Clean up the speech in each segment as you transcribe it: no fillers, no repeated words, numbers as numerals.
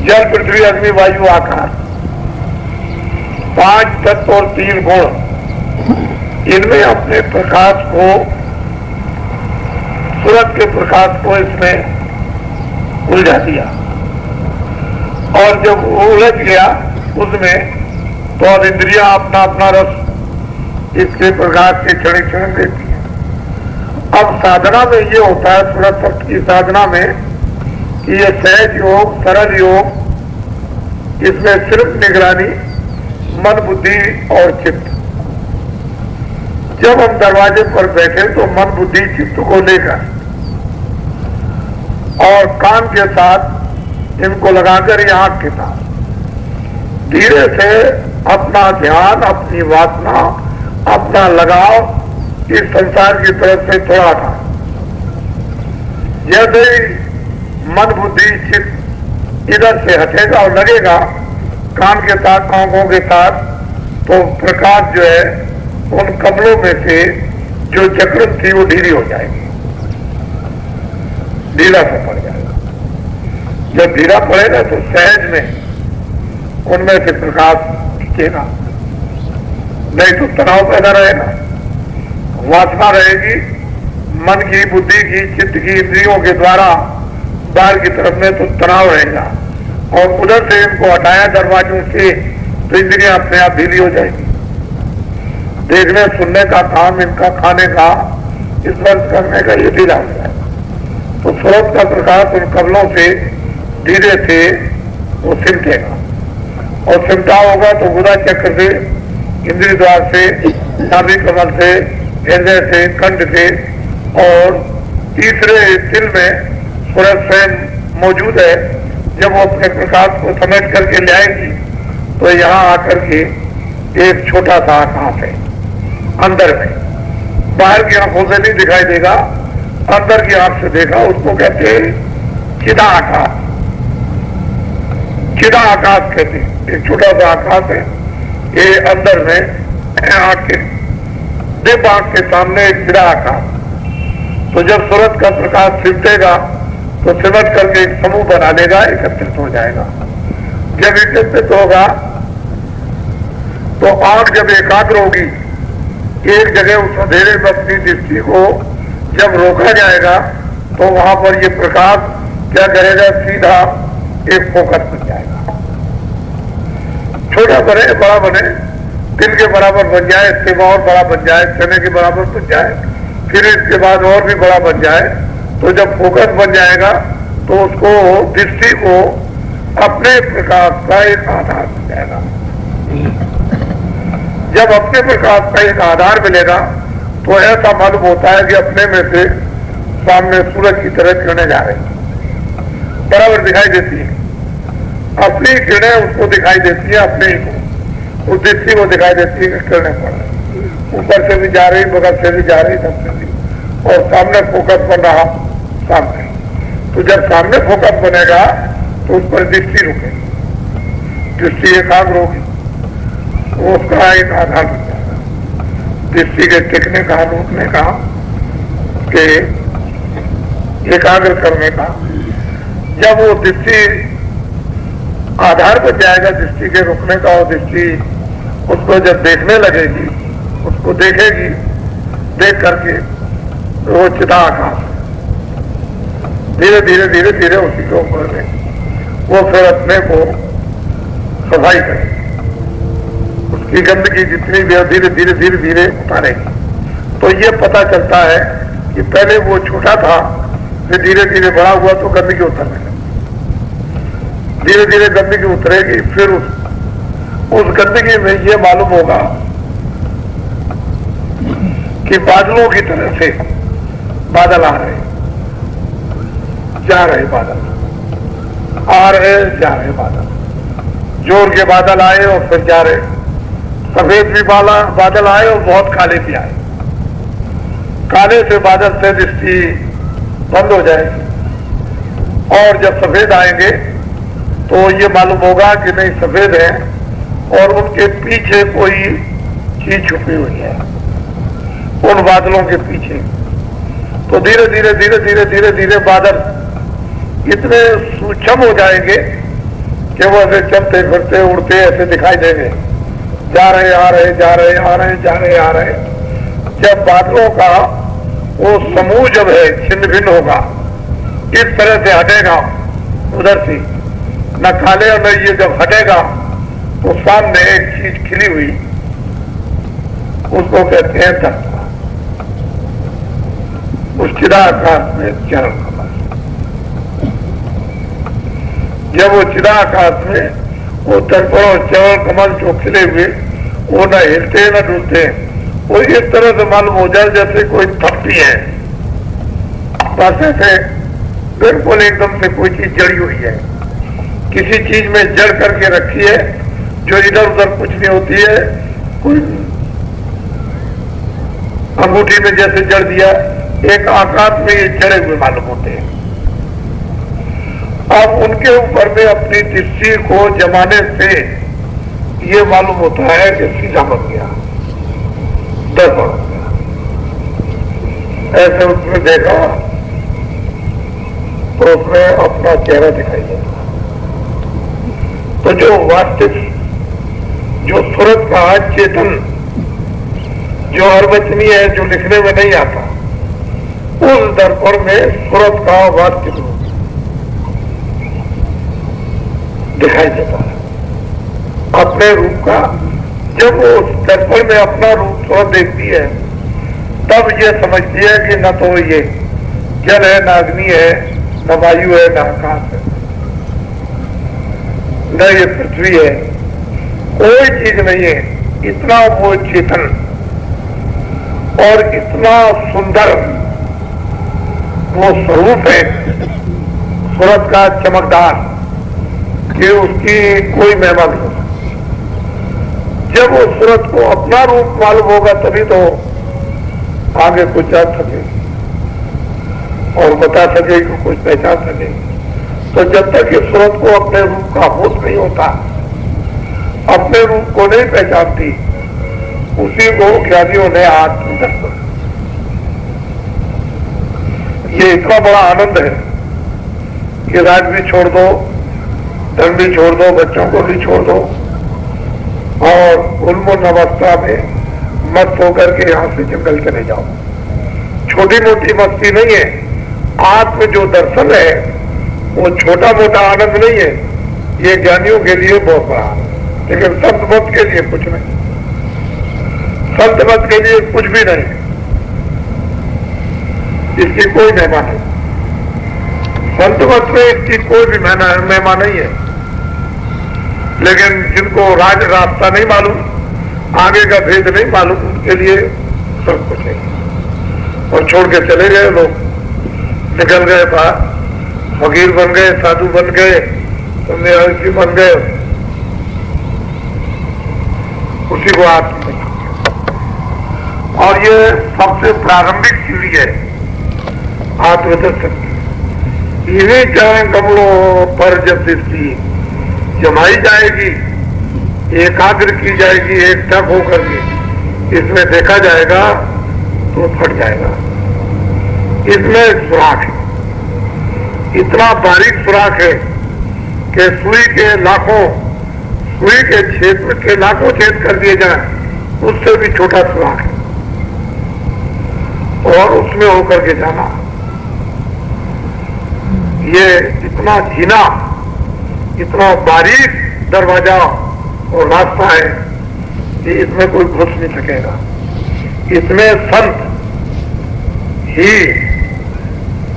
जल पृथ्वी अग्नि वायु आकाश, 5 तत्व और 3 गुण, इनमें अपने प्रकाश को, सूरज के प्रकाश को इसमें उलझा दिया। और जब उलझ गया उसमें, तो अब इंद्रियां अपना अपना रस इसके प्रकाश के क्षण क्षण देती है। अब साधना में ये होता है, सूरज तत्व की साधना में, कि ये सहज योग, सरल योग, इसमें सिर्फ निगरानी मन, बुद्धि और चित्त। जब हम दरवाजे पर बैठे तो मन, बुद्धि, चित्त को लेकर और कान के साथ इनको लगाकर यहाँ के साथ धीरे से अपना ध्यान, अपनी वासना, अपना लगाव इस संसार की तरफ से थोड़ा था। जैसे ही मन, बुद्धि, चित्त इधर से हटेगा और लगेगा कान के साथ, आंखों के साथ, तो प्रकाश जो है उन कमलों में से जो जकड़न थी वो ढीली हो जाएगी, ढीला सा पड़ जाएगा। जब ढीला पड़ेगा तो सहज में उनमें से प्रकाश दिखेगा, नहीं तो तनाव पैदा रहेगा, वासना रहेगी, मन की, बुद्धि की, चित्त की, इंद्रियों के द्वारा बाहर की तरफ में, तो तनाव रहेगा। और उधर से इनको हटाया दरवाजों से तो इंद्रियां अपने आप ढीली हो जाएगी। देखने सुनने का काम इनका, खाने का, स्पर्श करने का, ये ढीला हो जाएगा। तो सूरज का प्रकाश उन कमलों से धीरे से वो सिमटेगा, और सिमटा होगा तो गुदा चक्र से, इंद्रिय द्वार से, नाभि कमल से, हृदय से, कंठ से, और तीसरे तिल में सूरज स्वयं मौजूद है। जब वो अपने प्रकाश को समेट करके ले आएगी तो यहाँ आकर के एक छोटा सा आकाश है अंदर में, बाहर की आंखों से नहीं दिखाई देगा, अंदर की आंख से देखा, उसको कहते हैं चिदा आकाश। चिदा आकाश कहते हैं, एक छोटा सा आकाश है, ये अंदर में आंख के दिव्य आंख के सामने एक चिदा आकाश। तो जब सूरज का प्रकाश सिमटेगा तो सिमट करके एक समूह बना लेगा, एकत्रित हो जाएगा। जब एकत्रित होगा तो आंख जब एकाग्र होगी, एक जगह उस अंधेरे में अपनी दृष्टि को जब रोका जाएगा तो वहां पर ये प्रकाश क्या करेगा, सीधा एक फोकस बन जाएगा। छोटा बने, बड़ा बने, दिल के बराबर बन जाए, इसके और बड़ा बन जाए, चने के बराबर बन जाए, फिर इसके बाद और भी बड़ा बन जाए। तो जब फोकस बन जाएगा तो उसको, दृष्टि को अपने प्रकाश का एक आधार मिल जाएगा। जब अपने प्रकाश का एक आधार मिलेगा तो ऐसा मालूम होता है कि अपने में से सामने सूरज की तरह किरणें जा रही, बराबर दिखाई देती है। अपनी किरणें उसको दिखाई देती है, अपने ही को, उस दृष्टि को दिखाई देती है कि किरणें पड़ रही, ऊपर से भी जा रही, बगल से भी जा रही, सबसे भी, और सामने फोकस बन रहा सामने। तो जब सामने फोकस बनेगा तो उस पर दृष्टि रुकेगी, दृष्टि एकाग्र होगी, उसका एक आधार बन जाएगा दृष्टि के टिकने का, रुकने का, के एकाग्र करने का। जब वो दृष्टि आधार बन जाएगा, दृष्टि के रुकने का, और दृष्टि उसको जब देखने लगेगी, उसको देखेगी, देख करके वो चिता आकाश धीरे धीरे धीरे धीरे उसी के ऊपर में वो फिर अपने को सफाई करेगी, उसकी गंदगी जितनी भी धीरे धीरे धीरे धीरे उतारेगी। तो ये पता चलता है कि पहले वो छोटा था, फिर धीरे धीरे बड़ा हुआ तो गंदगी उतरने लगी, धीरे धीरे गंदगी उतरेगी। फिर उस गंदगी में ये मालूम होगा कि बादलों की तरह से बादल आ रहे, जा रहे, बादल आ रहे, जा रहे, बादल जोर के बादल आए और फिर जा रहे, सफेद भी बादल आए और बहुत काले भी आए। काले से बादल से दृष्टि बंद हो जाएगी, और जब सफेद आएंगे तो ये मालूम होगा कि नहीं सफेद है और उनके पीछे कोई चीज छुपी हुई है, उन बादलों के पीछे। तो धीरे धीरे धीरे धीरे धीरे धीरे बादल इतने सूक्ष्म हो जाएंगे कि वो ऐसे चलते फिरते उड़ते ऐसे दिखाई देंगे, जा रहे आ रहे जा रहे आ रहे जा रहे आ रहे। जब बादलों का वो समूह जब है छिन्न भिन्न होगा, इस तरह से हटेगा उधर से न काले और न ये, जब हटेगा तो सामने एक चीज खिली हुई, उसको कहते हैं दर्पण। उस चिदाकाश में चरण कमल, जब वो चिदाकाश में वो दर्पण और चरण कमल जो खिले हुए वो न हिलते न डूलते, वो इस तरह से मालूम हो जाए जैसे कोई थपटी है, बस ऐसे बिल्कुल एकदम से कोई चीज जड़ी हुई है, किसी चीज में जड़ करके रखी है जो इधर उधर कुछ नहीं होती है। कोई अंगूठी में जैसे जड़ दिया, एक आकाश में ये जड़े हुए मालूम होते हैं। अब उनके ऊपर में अपनी दृष्टि को जमाने से ये मालूम होता है कि सीधा बन गया, दर्पण हो गया। ऐसे उसमें देखा तो उसमें अपना चेहरा दिखाई देता। तो जो वास्तविक जो सूरत का चेतन जो अर्वचनीय है, जो लिखने में नहीं आता, उस दर्पण में सूरत का वास्तविक रूप दिखाई देता है, अपने रूप का। जब वो उस दर्पण में अपना रूप सूरत देखती है, तब ये समझती है कि न तो ये जल है, न अग्नि है, न वायु है, न आकाश है, न ये पृथ्वी है, कोई चीज नहीं है। इतना वो चेतन और इतना सुंदर वो स्वरूप है सूरत का चमकदार कि उसकी कोई महिमा नहीं। जब वो सूरत को अपना रूप मालूम होगा तभी तो आगे कुछ जान सके और बता सके कि कुछ पहचान सके। तो जब तक इस सूरत को अपने रूप का होश नहीं होता, अपने रूप को नहीं पहचानती, उसी को ज्ञानियों ने आत्मदर्शन, ये इतना बड़ा आनंद है कि राज भी छोड़ दो, धन भी छोड़ दो, बच्चों को भी छोड़ दो और उन्मूलन अवस्था में मस्त होकर के यहां से जंगल चले जाओ। छोटी मोटी मस्ती नहीं है, आत्म जो दर्शन है वो छोटा मोटा आनंद नहीं है, ये ज्ञानियों के लिए बहुत बड़ा आनंद, लेकिन संत मत के लिए कुछ नहीं, संत मत के लिए कुछ भी नहीं, इसकी कोई महिमा नहीं। संत मत में इसकी कोई भी महिमा नहीं है, लेकिन जिनको राज रास्ता नहीं मालूम, आगे का भेद नहीं मालूम, उनके लिए सब कुछ है। और छोड़ के चले गए लोग, निकल गए बाहर, फकीर बन गए, साधु बन गए, सन्यासी बन गए, उसी को आत्म। और ये सबसे प्रारंभिक सीढ़ी है आत्मदर्शन की। इन्हीं चरण कमलों पर जब दृष्टि जमाई जाएगी, एकाग्र की जाएगी, एक टक होकर के इसमें देखा जाएगा तो फट जाएगा। इसमें सुराख है, इतना बारीक सुराख है कि सुई के लाखों, सुई के क्षेत्र के लाखों छेद कर दिए जाए, उससे भी छोटा सुराख है और उसमें होकर के जाना। ये इतना झीना, इतना बारीक दरवाजा और रास्ता है कि इसमें कोई घुस नहीं सकेगा। इसमें संत ही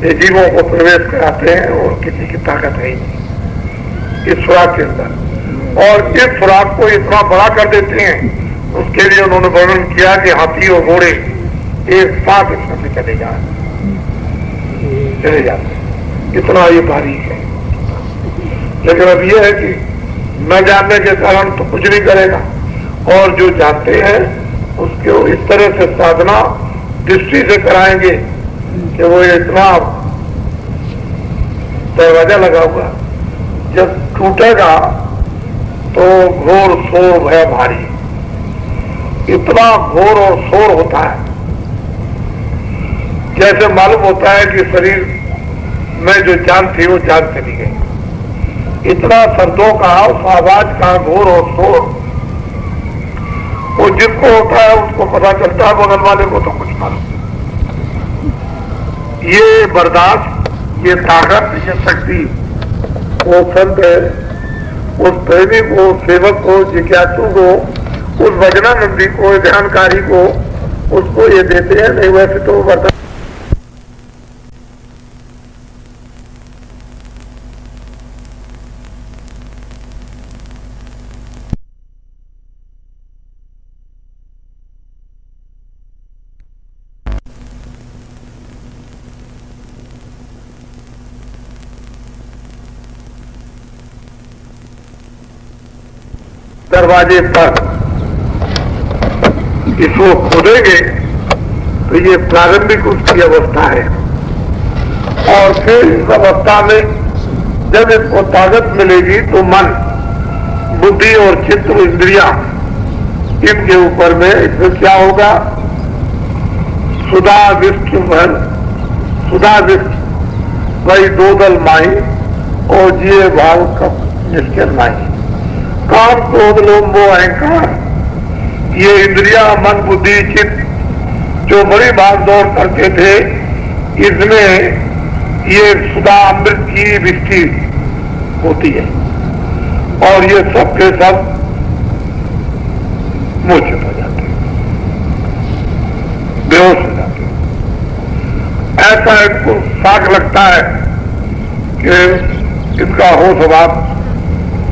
ये जीवों को प्रवेश कराते हैं और किसी की ताकत है ही नहीं इस सुराग के अंदर। और इस सुराग को इतना बड़ा कर देते हैं, उसके लिए उन्होंने वर्णन किया कि हाथी और घोड़े एक साथ इसमें से चले जाते, इतना ये बारीक है। लेकिन अब यह है कि न जानने के कारण तो कुछ नहीं करेगा, और जो जानते हैं उसको इस तरह से साधना दृष्टि से कराएंगे कि वो इतना दरवाजा लगा हुआ, जब टूटेगा तो घोर शोर भय भारी, इतना घोर और शोर होता है जैसे मालूम होता है कि शरीर में जो जान थी वो जान चली गई। इतना शब्दों का उस आवाज का घोर और शोर, वो जिसको होता है उसको पता चलता है, बगल वाले को तो कुछ मालूम। ये बर्दाश्त, ये ताकत, ये शक्ति वो संत उस प्रेमी को, सेवक को, जिज्ञासु को, उस वजनानंदी को, ध्यानकारी को, उसको ये देते हैं। नहीं वैसे तो बर्दाश्त दरवाजे पर इसको खोदेंगे तो ये प्रारंभिक उसकी अवस्था है। और फिर इस अवस्था में जब इसको ताकत मिलेगी तो मन, बुद्धि और चित्त, इंद्रियां, इनके ऊपर में इसमें क्या होगा? सुधा विष्णु भर, सुधा विष्णु वही दो दल माही और जिये भाव कब निष्कर माही। काम, क्रोध, लोभ, मोह, अहंकार, ये इंद्रिया, मन, बुद्धि, चित्त जो बड़ी भाग दौड़ करते थे, इसमें ये सुधा अमृत की वृष्टि होती है और ये सब के सब मूर्छित हो जाते हैं, बेहोश हो जाते हैं। ऐसा इनको साख लगता है कि इनका होश भाव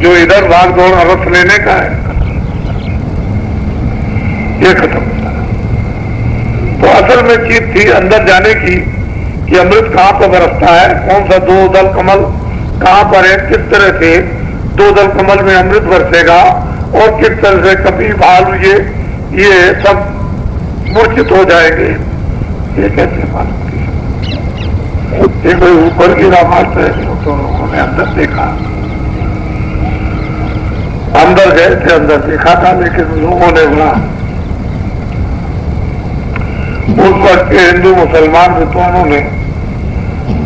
जो इधर भाग दौड़ रस लेने का है ये खत्म होता है। तो असल में चीज थी अंदर जाने की कि अमृत कहां पर बरसता है, कौन सा दो दल कमल कहां पर है, किस तरह से दो दल कमल में अमृत बरसेगा और किस तरह से कभी भालू ये सब मूर्छित हो जाएंगे, ये कैसे मालूम किया? ये कोई ऊपर गिरा मारते तो लोगों ने अंदर देखा, अंदर गए थे, अंदर देखा था, लेकिन लोगों ने वहां उस वक्त के हिंदू मुसलमान विद्वानों ने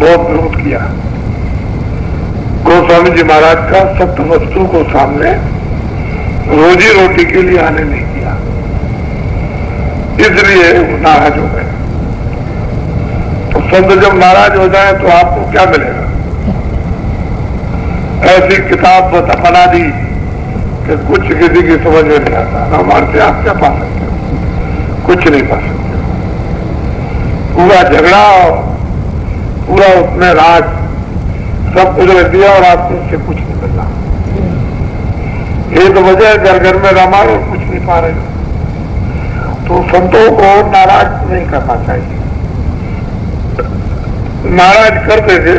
बहुत विरोध किया। गोस्वामी जी महाराज का सत्य वस्तु को सामने रोजी रोटी के लिए आने नहीं किया, इसलिए वो नाराज हो गए। तो संत जब नाराज हो जाए तो आपको क्या मिलेगा? ऐसी किताब बना दी कि कुछ किसी की समझ में नहीं आता, हमारे से आप क्या पा सकते हो? कुछ नहीं पा सकते। पूरा झगड़ा, पूरा उसमें राज सब कुछ रख दिया और आपको उससे कुछ नहीं मिला। एक वजह घर घर में रामायण और कुछ नहीं पा रहे। तो संतों को नाराज नहीं करना चाहिए। नाराज करते थे